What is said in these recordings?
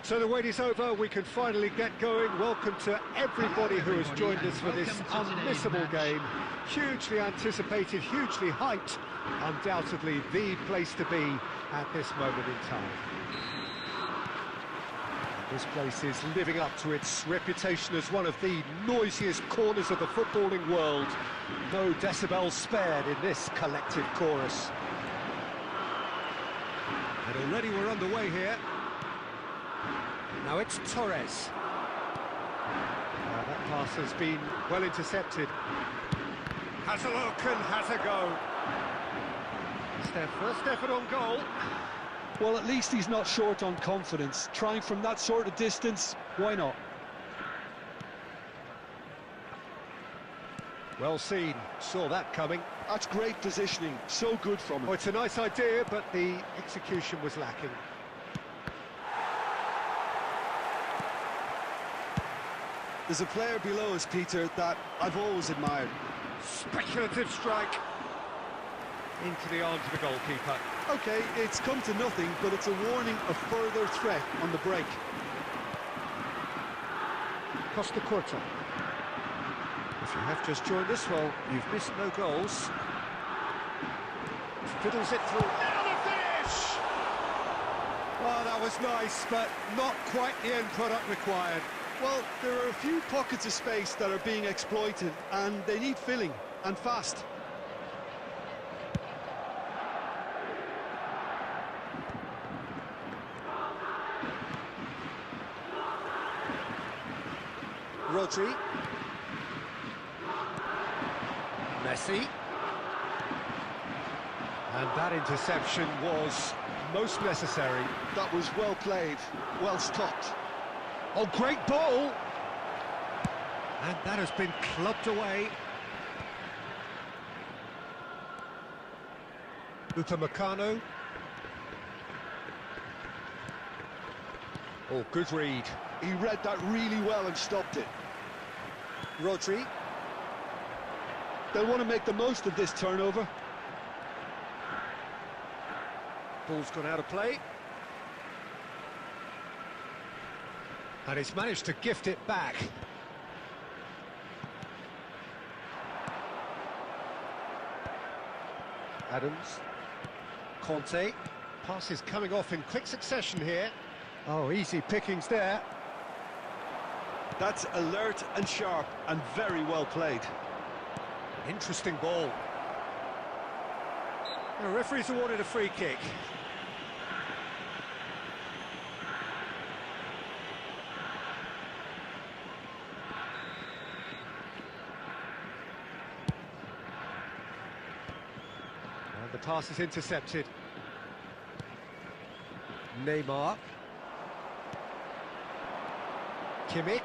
So the wait is over, we can finally get going. Welcome to everybody who has joined us for this unmissable game. Hugely anticipated, hugely hyped, undoubtedly the place to be at this moment in time. This place is living up to its reputation as one of the noisiest corners of the footballing world. No decibels spared in this collective chorus. And already we're underway here. Now it's Torres. That pass has been well intercepted. Has a look and has a go. First effort on goal. Well, at least he's not short on confidence. Trying from that sort of distance, why not? Well seen, saw that coming. That's great positioning, so good from him. Oh, it's a nice idea, but the execution was lacking. There's a player below us, Peter, that I've always admired. Speculative strike into the arms of the goalkeeper. Okay, it's come to nothing, but it's a warning of further threat on the break. Costa Curta. If you have just joined us, well, you've missed no goals. Fiddles it through. Now the finish! Oh, that was nice, but not quite the end product required. Well, there are a few pockets of space that are being exploited, and they need filling, and fast. Rodri. Messi. And that interception was most necessary. That was well played, well stopped. Oh, great ball! And that has been clubbed away. Upamecano. Oh, good read. He read that really well and stopped it. Rodri. They'll want to make the most of this turnover. Ball's gone out of play. And he's managed to gift it back. Adams. Conte. Passes coming off in quick succession here. Oh, easy pickings there. That's alert and sharp and very well played. Interesting ball. The referee's awarded a free kick. And the pass is intercepted. Neymar. Kimmich.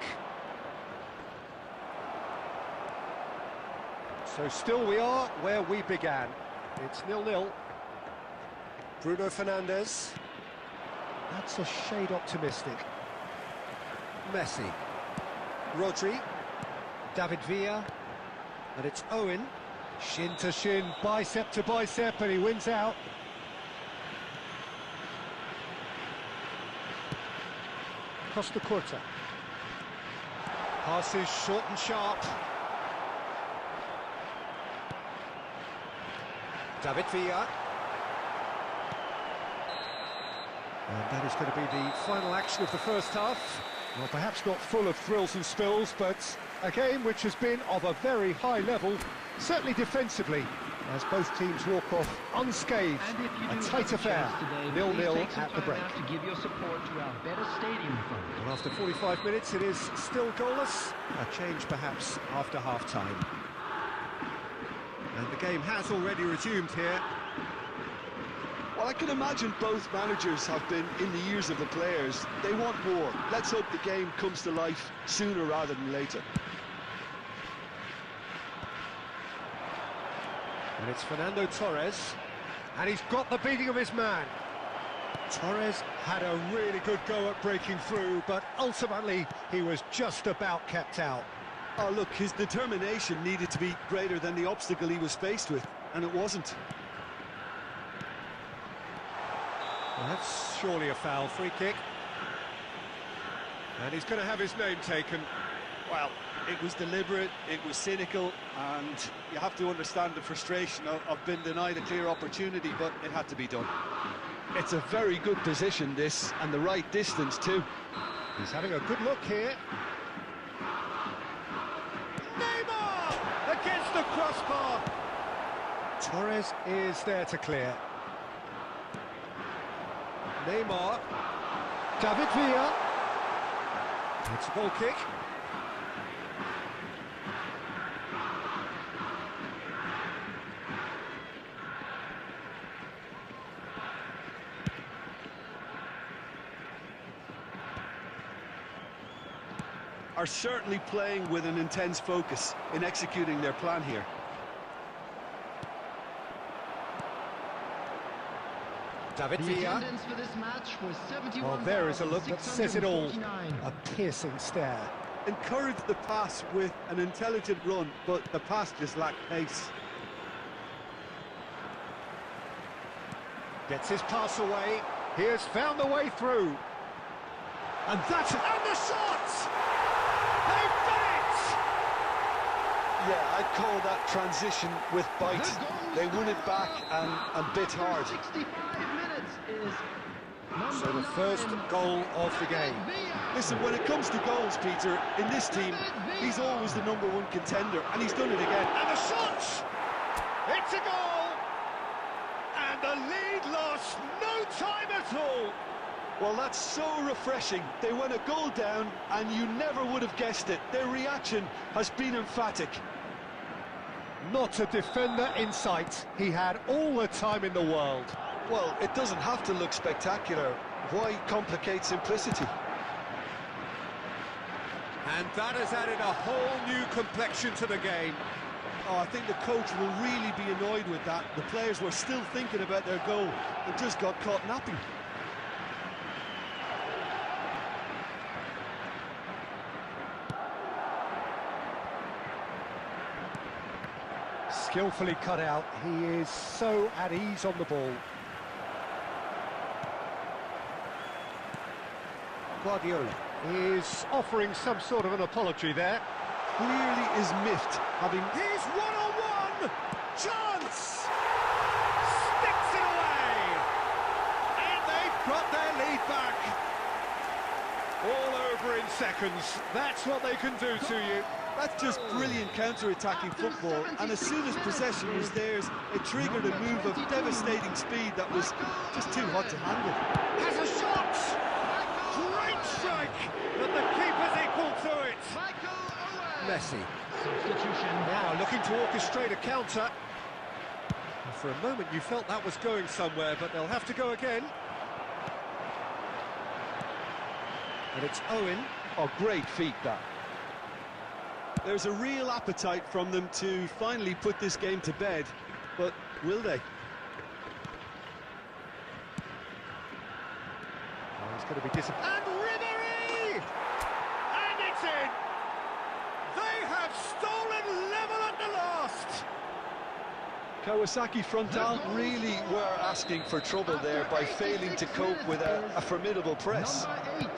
So still we are where we began. It's 0-0. Bruno Fernandes. That's a shade optimistic. Messi. Rodri. David Villa. And it's Owen. Shin to shin, bicep to bicep, and he wins out. Costa Curta. Passes short and sharp. David Villa. And that is going to be the final action of the first half. Well, perhaps not full of thrills and spills, but a game which has been of a very high level, certainly defensively, as both teams walk off unscathed. A tight affair, 0-0 at the break. To give your support to our better stadium fund. Well, after 45 minutes, it is still goalless. A change perhaps after half-time. And the game has already resumed here. Well, I can imagine both managers have been in the ears of the players. They want more. Let's hope the game comes to life sooner rather than later. And it's Fernando Torres. And he's got the beating of his man. Torres had a really good go at breaking through, but ultimately he was just about kept out. Oh, look, his determination needed to be greater than the obstacle he was faced with, and it wasn't. Well, that's surely a foul. Free kick. And he's going to have his name taken. Well, it was deliberate, it was cynical, and you have to understand the frustration of being denied a clear opportunity, but it had to be done. It's a very good position, this, and the right distance too. He's having a good look here. Neymar against the crossbar. Torres is there to clear. Neymar. David Villa. It's a goal kick. Are certainly playing with an intense focus in executing their plan here. David The Villa. attendance for this match was Well, there is a look that says it all. 71,649. A piercing stare. Encourage the pass with an intelligent run, but the pass just lacked pace. Gets his pass away. He has found the way through. And that's... And the shot! They've done it! Yeah, I'd call that transition with bite. They won it back and bit hard. 65 minutes is So number the first 9. goal of the game. Listen, when it comes to goals, Peter, in this team, he's always the #1 contender, and he's done it again. And the shot! It's a goal! And the lead lost no time at all! Well, that's so refreshing. They went a goal down, and you never would have guessed it. Their reaction has been emphatic. Not a defender in sight. He had all the time in the world. Well, it doesn't have to look spectacular. Why complicate simplicity? And that has added a whole new complexion to the game. Oh, I think the coach will really be annoyed with that. The players were still thinking about their goal and just got caught napping. Skillfully cut out. He is so at ease on the ball. Guardiola is offering some sort of an apology there. Clearly is miffed, having... He's one-on-one! Chance! Sticks it away! And they've got their lead back. All over in seconds. That's what they can do to you. That's just brilliant counter-attacking football, and as soon as possession was theirs, it triggered a move of devastating speed that was just too hot to handle. Has a shot! Great strike! But the keeper's equal to it. Messi. Substitution. Now looking to orchestrate a counter. For a moment you felt that was going somewhere, but they'll have to go again. And it's Owen. Oh, great feat, that. There's a real appetite from them to finally put this game to bed, but will they? Oh, he's going to be disappointed. And Ribéry! And it's in! They have stolen level at the last! Kawasaki Frontal really were asking for trouble there by failing to cope with a formidable press. Number 8.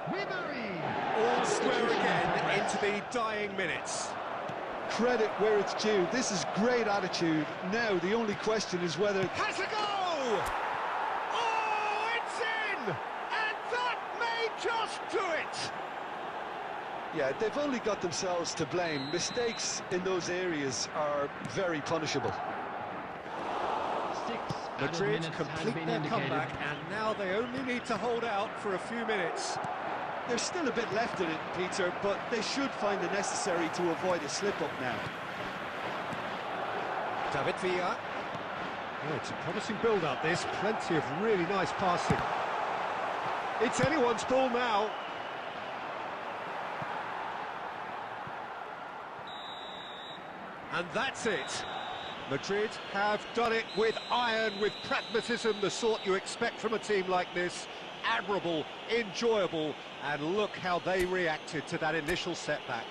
Ribéry. All square again into the dying minutes. Credit where it's due. This is great attitude. Now the only question is whether... Has a go! Oh, it's in! And that may just do it! Yeah, they've only got themselves to blame. Mistakes in those areas are very punishable. 6 Madrid minutes has complete been their indicated. comeback, and now they only need to hold out for a few minutes. There's still a bit left in it, Peter, but they should find it necessary to avoid a slip-up now. David Villa. Oh, it's a promising build-up, this. Plenty of really nice passing. It's anyone's ball now. And that's it. Madrid have done it with iron, with pragmatism, the sort you expect from a team like this. Admirable, enjoyable, and look how they reacted to that initial setback.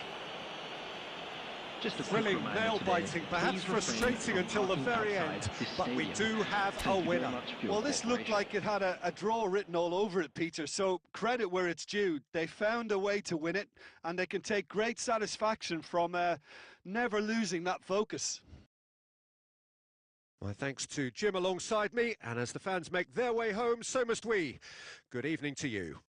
Just a quick Thrilling, reminder nail-biting, today, perhaps please refrain frustrating from until the parking very outside end, this but we stadium. do have a Thank you very winner. much for your Well, this looked cooperation. like it had a draw written all over it, Peter, so credit where it's due. They found a way to win it, and they can take great satisfaction from never losing that focus. My thanks to Jim alongside me, and as the fans make their way home, so must we. Good evening to you.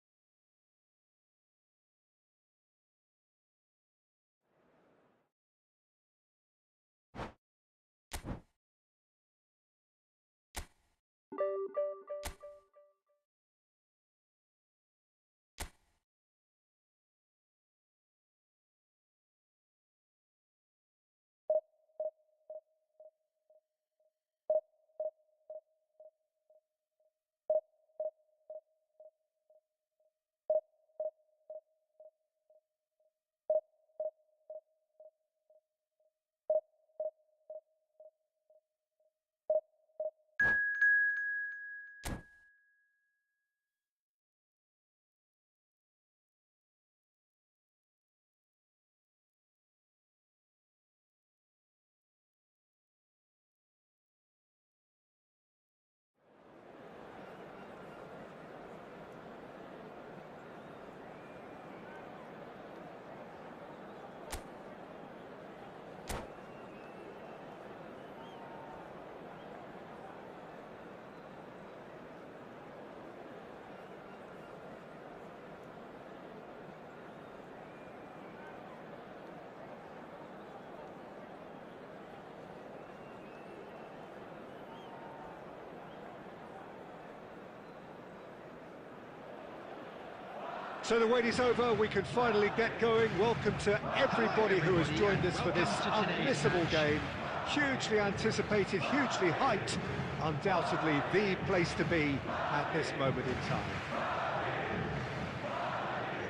So the wait is over, we can finally get going. Welcome to everybody who has joined us for this unmissable game. Hugely anticipated, hugely hyped, undoubtedly the place to be at this moment in time.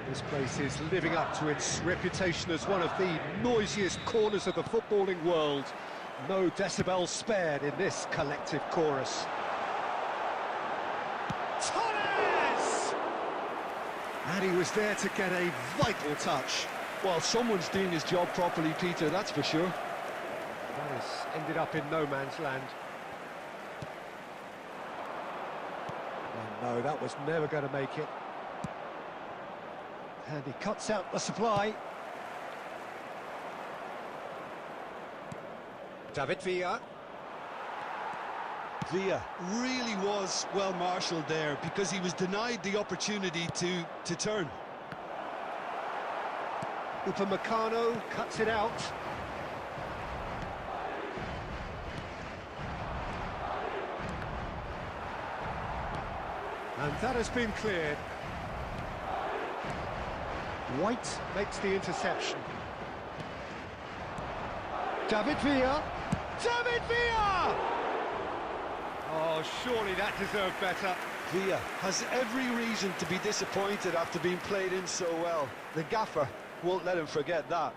This place is living up to its reputation as one of the noisiest corners of the footballing world. No decibels spared in this collective chorus. And he was there to get a vital touch. Well, someone's doing his job properly, Peter, that's for sure. That has ended up in no man's land. Oh no, that was never going to make it. And he cuts out the supply. David Villa. Villa really was well marshalled there because he was denied the opportunity to turn. Upamecano cuts it out. And that has been cleared. White makes the interception. David Villa. David Villa! Oh, surely that deserved better. Villa has every reason to be disappointed after being played in so well. The gaffer won't let him forget that.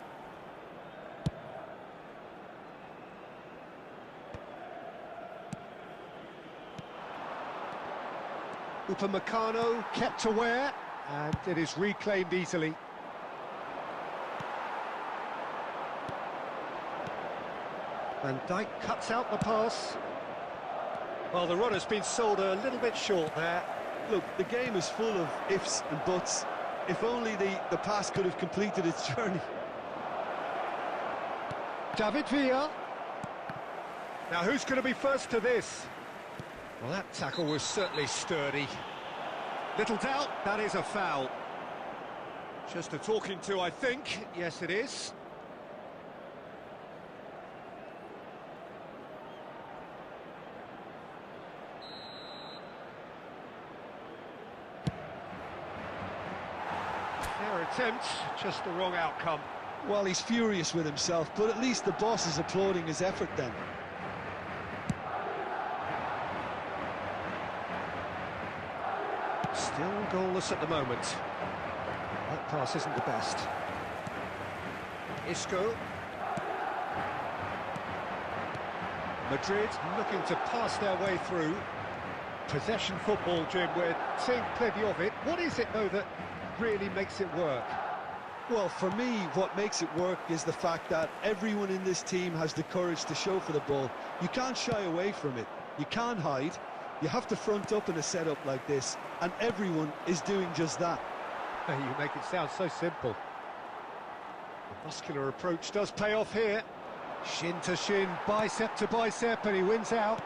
Upamecano kept aware, and it is reclaimed easily. Van Dijk cuts out the pass. Well, the run has been sold a little bit short there. Look, the game is full of ifs and buts. If only the pass could have completed its journey. David Villa. Now, who's going to be first to this? Well, that tackle was certainly sturdy. Little doubt, that is a foul. Just a talking to, I think. Yes, it is. Fair attempt, just the wrong outcome. Well, he's furious with himself, but at least the boss is applauding his effort then. Still goalless at the moment. That pass isn't the best. Isco. Madrid looking to pass their way through. Possession football, Jim, we're seeing plenty of it. What is it, though, that really makes it work? Well, for me, what makes it work is the fact that everyone in this team has the courage to show for the ball. You can't shy away from it. You can't hide. You have to front up in a setup like this, and everyone is doing just that. You make it sound so simple. The muscular approach does pay off here. Shin to shin, bicep to bicep, and he wins out.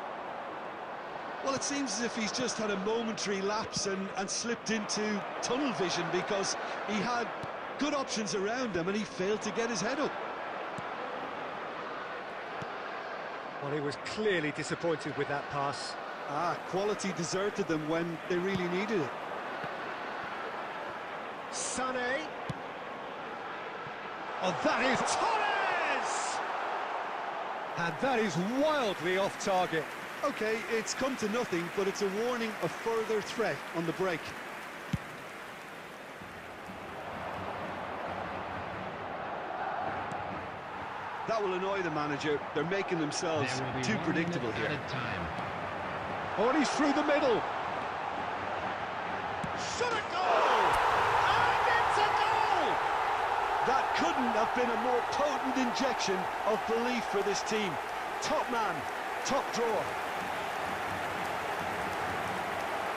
Well, it seems as if he's just had a momentary lapse and slipped into tunnel vision, because he had good options around him and he failed to get his head up. Well, he was clearly disappointed with that pass. Quality deserted them when they really needed it. Sané. Oh, that is Torres! And that is wildly off target. Okay, it's come to nothing, but it's a warning of further threat on the break. That will annoy the manager. They're making themselves too predictable here. Oh, and he's through the middle. Shot a goal! And it's a goal! That couldn't have been a more potent injection of belief for this team. Top man, top drawer.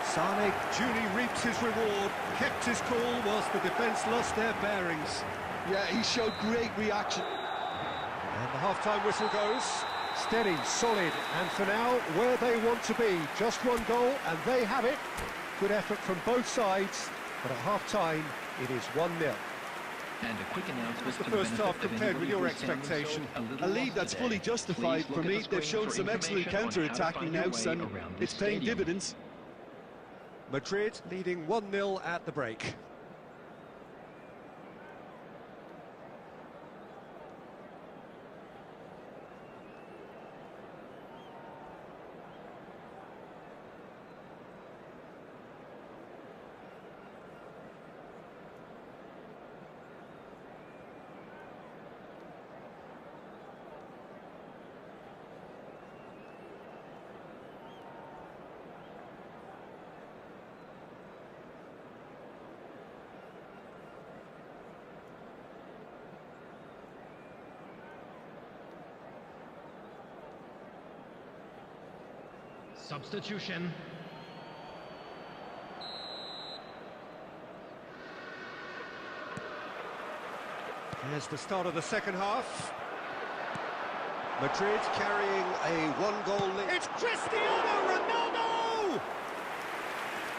Sané duly reaps his reward, kept his cool whilst the defence lost their bearings. Yeah, he showed great reaction. And the half-time whistle goes. Steady, solid, and for now, where they want to be. Just one goal, and they have it. Good effort from both sides, but at half-time, it is 1-0. And a quick announcement. The first half compared with your expectation. A lead that's fully justified for me. They've shown some excellent counter-attacking now, and it's paying dividends. Madrid leading 1-0 at the break. Substitution. Here's the start of the second half. Madrid carrying a one-goal lead. It's Cristiano Ronaldo!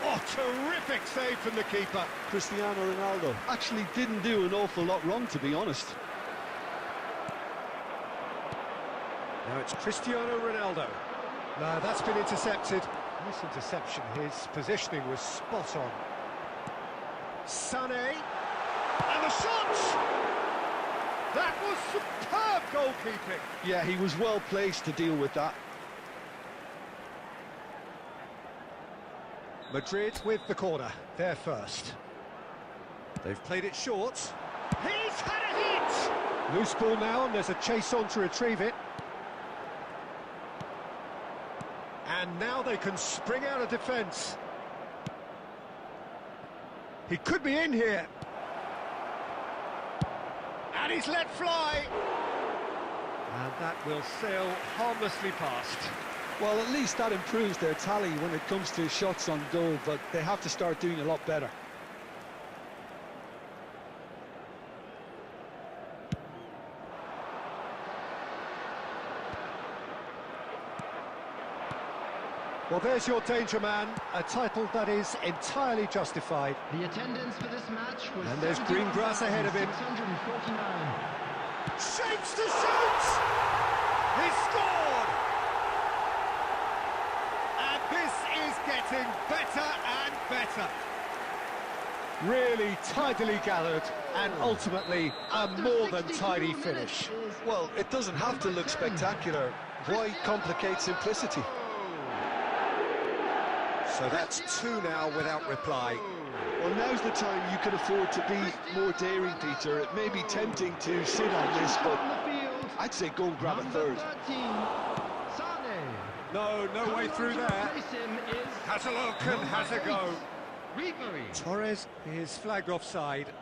Oh, terrific save from the keeper. Cristiano Ronaldo actually didn't do an awful lot wrong, to be honest. Now it's Cristiano Ronaldo. No, that's been intercepted. Nice interception. His positioning was spot on. Sané. And the shot! That was superb goalkeeping. Yeah, he was well placed to deal with that. Madrid with the corner. They're first. They've played it short. He's had a hit! Loose ball now, and there's a chase on to retrieve it. And now they can spring out of defence. He could be in here. And he's let fly. And that will sail harmlessly past. Well, at least that improves their tally when it comes to shots on goal, but they have to start doing a lot better. Well, there's your danger man, a title that is entirely justified. The attendance for this match was... And there's green grass ahead of him. 649. Shapes to shoot! He scored! And this is getting better and better. Really tidily gathered, and ultimately a more than tidy finish. Well, it doesn't have to look spectacular. Why complicate simplicity? So that's two now without reply. Well, now's the time you can afford to be more daring, Peter. It may be tempting to sit on this, but I'd say go and grab a third. No way through there. Has a look and has a go. Torres is flagged offside.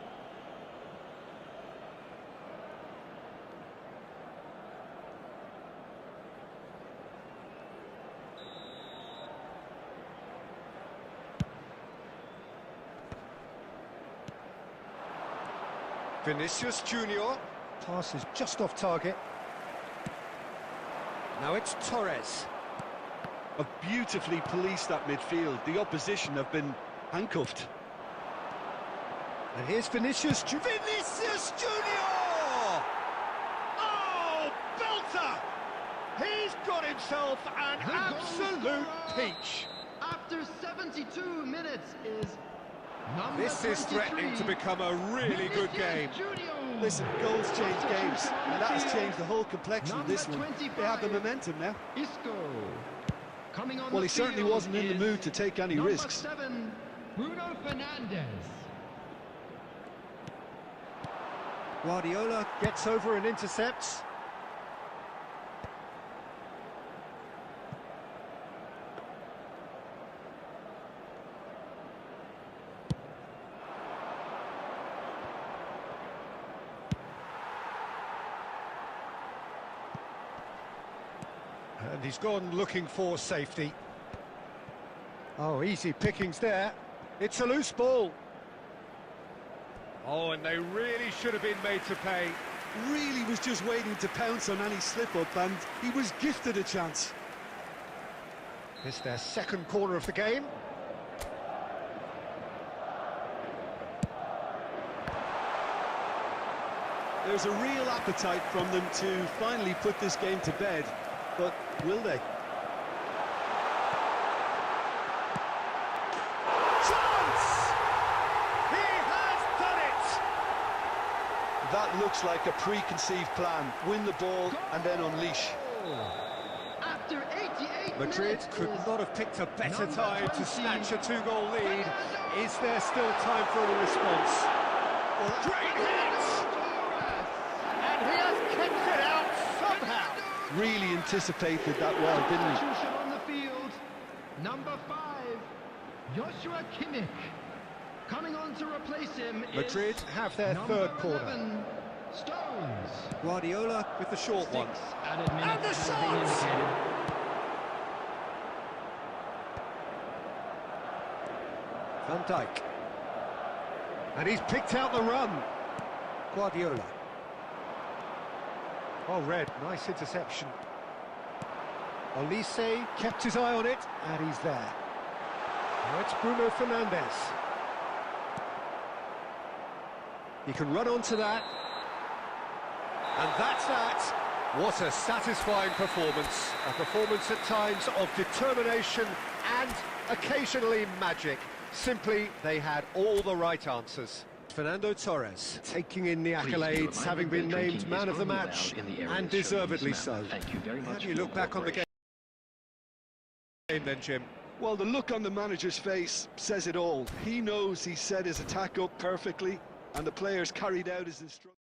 Vinicius Junior. Pass is just off target. Now it's Torres. Have beautifully policed that midfield. The opposition have been handcuffed. And here's Vinicius Junior. Oh, belter! He's got himself an absolute peach. After 72 minutes is number This is 23, threatening to become a really good game. Junior. Listen, goals change games, and that has changed the whole complexion of this Number one. 25. They have the momentum now. Isco. Coming on Well, the he certainly field wasn't in the is mood to take any number risks. 7, Bruno Fernandes. Guardiola gets over and intercepts. And he's gone looking for safety. Oh, easy pickings there. It's a loose ball. Oh, and they really should have been made to pay. Really was just waiting to pounce on any slip-up, and he was gifted a chance. It's their second corner of the game. There's a real appetite from them to finally put this game to bed, but will they? Chance! He has done it! That looks like a preconceived plan. Win the ball and then unleash. After 88 Madrid minutes could is not have picked a better number time 20. to snatch a two-goal lead. Is there still time for a response? Great hit! And he has kicked it out somehow. Really anticipated that well, didn't he? Substitution on the field. Number 5, Joshua Kimmich. Coming on to replace him Madrid is have their number third corner. 11, Stones. Guardiola with the short one. Added And minutes the have been shots! indicated. Van Dijk. And he's picked out the run. Guardiola. Oh, Red, nice interception. Olise kept his eye on it, and he's there. Now it's Bruno Fernandes. He can run onto that. And that's that. What a satisfying performance. A performance at times of determination and occasionally magic. Simply, they had all the right answers. Fernando Torres taking in the accolades, having been named man of the match, and deservedly so. Thank you very much. How do you look back on the game then, Jim? Well, the look on the manager's face says it all. He knows he set his attack up perfectly, and the players carried out his instructions.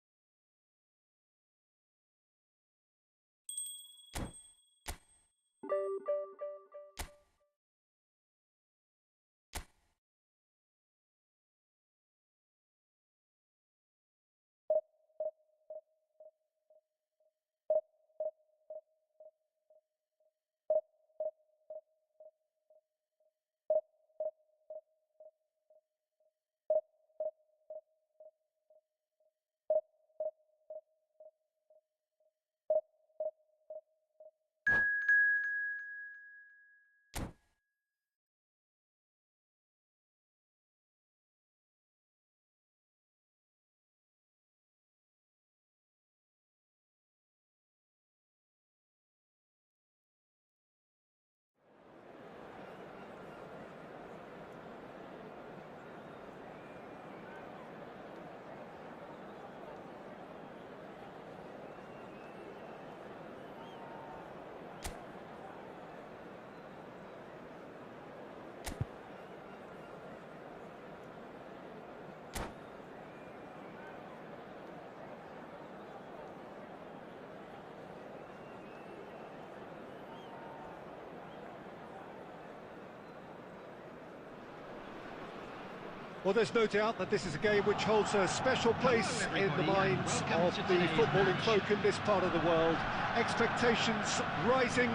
Well, there's no doubt that this is a game which holds a special place in the minds of the footballing folk in this part of the world. Expectations rising,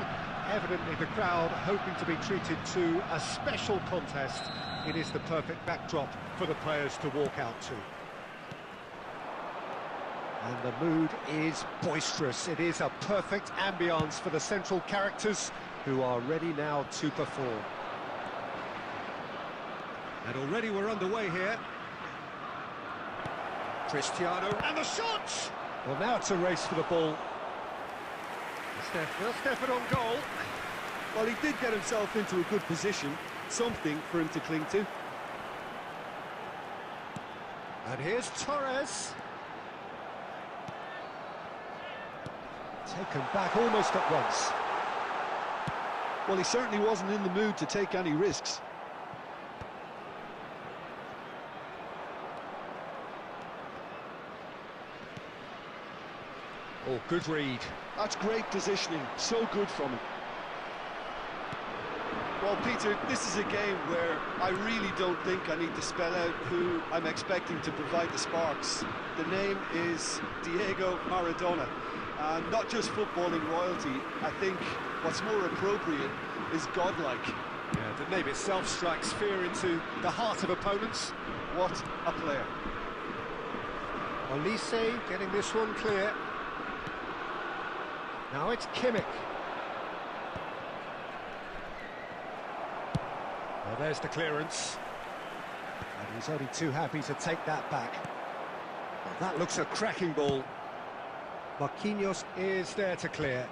evidently the crowd hoping to be treated to a special contest. It is the perfect backdrop for the players to walk out to. And the mood is boisterous. It is a perfect ambience for the central characters who are ready now to perform. And already we're underway here. Cristiano, and the shot! Well, now it's a race for the ball. Stefan on goal. Well, he did get himself into a good position, something for him to cling to. And here's Torres. Taken back almost at once. Well, he certainly wasn't in the mood to take any risks. Oh, good read. That's great positioning, so good from him. Well, Peter, this is a game where I really don't think I need to spell out who I'm expecting to provide the sparks. The name is Diego Maradona. And not just footballing royalty, I think what's more appropriate is godlike. Yeah, the name itself strikes fear into the heart of opponents. What a player. Olise getting this one clear. Now it's Kimmich. Well, there's the clearance. And he's only too happy to take that back. Well, that looks a cracking ball. Marquinhos is there to clear.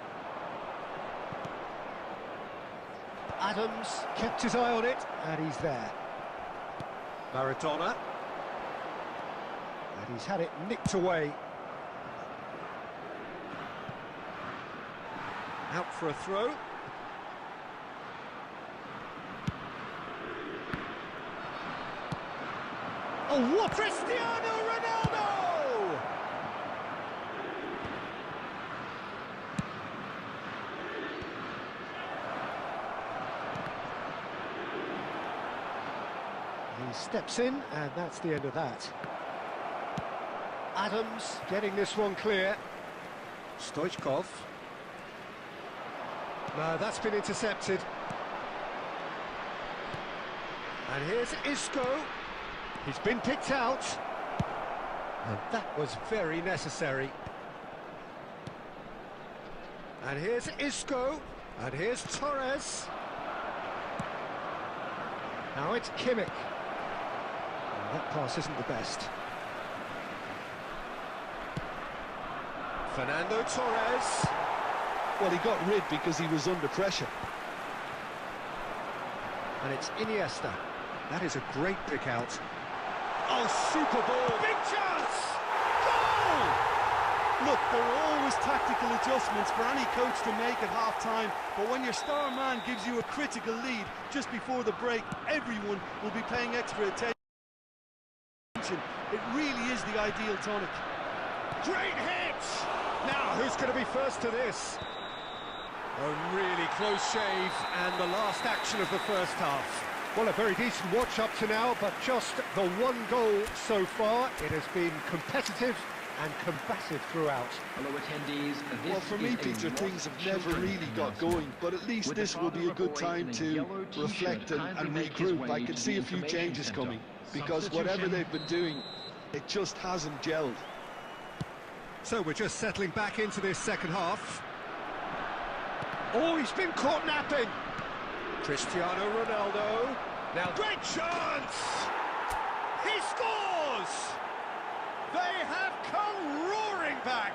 Adams kept his eye on it, and he's there. Maradona. And he's had it nicked away. Out for a throw. Oh, what? Cristiano Ronaldo! He steps in, and that's the end of that. Adams getting this one clear. Stoichkov. No, that's been intercepted. And here's Isco. He's been picked out. And that was very necessary. And here's Isco. And here's Torres. Now it's Kimmich. And that pass isn't the best. Fernando Torres. Well, he got rid because he was under pressure. And it's Iniesta. That is a great pick out. Oh, super ball. Big chance! Goal! Look, there are always tactical adjustments for any coach to make at half-time, but when your star man gives you a critical lead just before the break, everyone will be paying extra attention. It really is the ideal tonic. Great hit! Now, who's going to be first to this? A really close shave, and the last action of the first half. Well, a very decent watch up to now, but just the one goal so far. It has been competitive and combative throughout. Hello, attendees. Well, for me, Peter, things have never really got going, but at least this will be a good time to reflect and regroup. I can see a few changes coming, because whatever they've been doing, it just hasn't gelled. So we're just settling back into this second half. Oh, he's been caught napping. Cristiano Ronaldo. Now, great chance! He scores! They have come roaring back.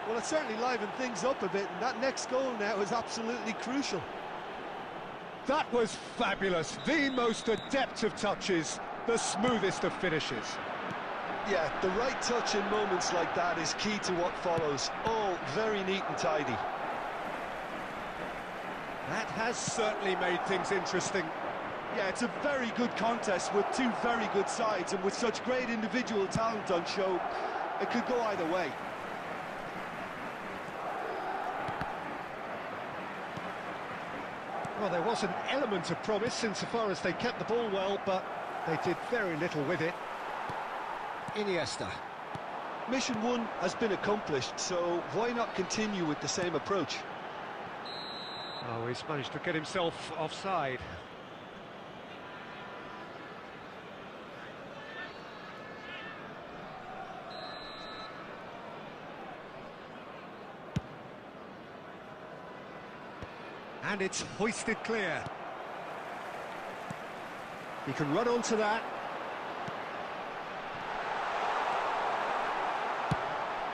Well, it certainly livened things up a bit, and that next goal now is absolutely crucial. That was fabulous. The most adept of touches, the smoothest of finishes. Yeah, the right touch in moments like that is key to what follows. All very neat and tidy. That has certainly made things interesting. Yeah, it's a very good contest with two very good sides, and with such great individual talent on show, it could go either way. Well, there was an element of promise insofar as they kept the ball well, but they did very little with it. Iniesta. Mission one has been accomplished, so why not continue with the same approach? Oh, he's managed to get himself offside. And it's hoisted clear. He can run onto that.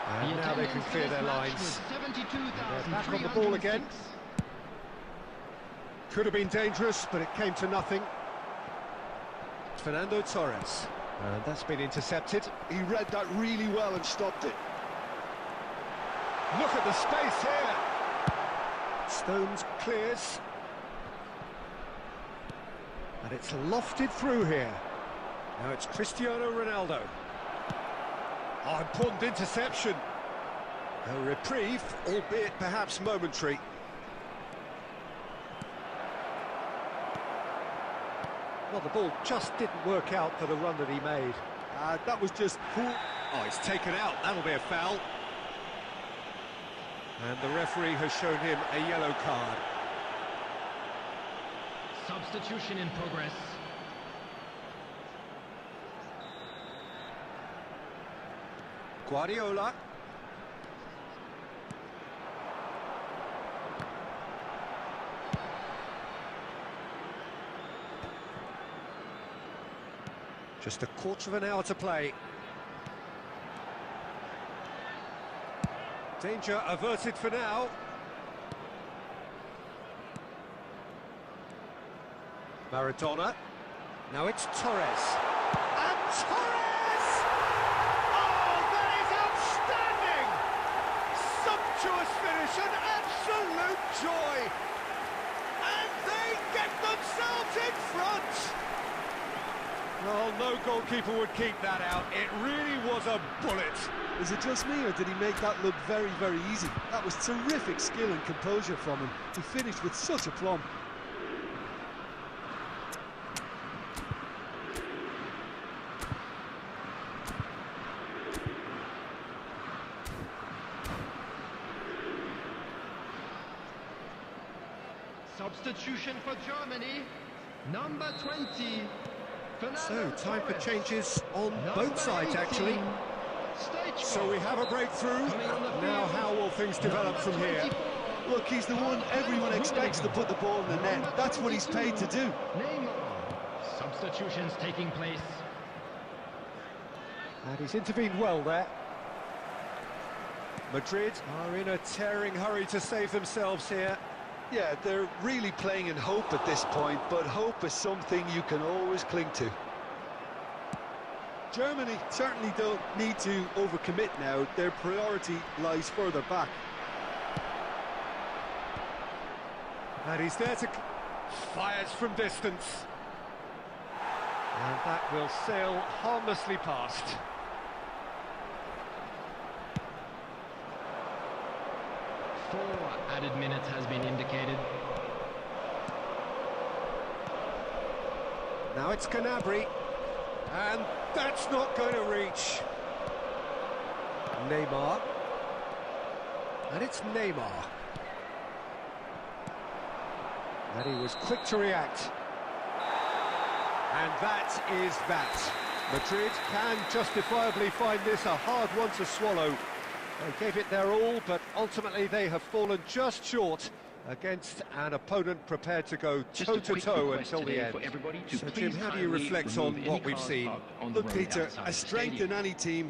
And now they can clear their lines. They're back on the ball again. Could have been dangerous, but it came to nothing. Fernando Torres. And that's been intercepted. He read that really well and stopped it. Look at the space here. Stones clears. And it's lofted through here. Now it's Cristiano Ronaldo. Oh, important interception. A reprieve, albeit perhaps momentary. Well, the ball just didn't work out for the run that he made. That was just poor. Oh, it's taken out. That'll be a foul. And the referee has shown him a yellow card. Substitution in progress. Guardiola. Just a quarter of an hour to play. Danger averted for now. Maradona. Now it's Torres. And Torres! Oh, that is outstanding! Sumptuous finish, an absolute joy! And they get themselves in front! Well, no goalkeeper would keep that out. It really was a bullet. Is it just me, or did he make that look very, very easy? That was terrific skill and composure from him. He finished with such aplomb. Substitution for Germany, number 20. So, time for changes on both sides, actually. So we have a breakthrough. Now, how will things develop from here? Look, he's the one everyone expects to put the ball in the net. That's what he's paid to do. Substitutions taking place. And he's intervened well there. Madrid are in a tearing hurry to save themselves here. Yeah, they're really playing in hope at this point, but hope is something you can always cling to. Germany certainly don't need to overcommit now. Their priority lies further back. And he's there to... fires from distance. And that will sail harmlessly past. Four added minutes has been indicated. Now it's Gnabry. And that's not going to reach. Neymar. And it's Neymar. And he was quick to react. And that is that. Madrid can justifiably find this a hard one to swallow. They gave it their all, but ultimately they have fallen just short against an opponent prepared to go toe-to-toe until the end. So, Jim, how do you reflect on what we've seen? Look, Peter, a strength in any team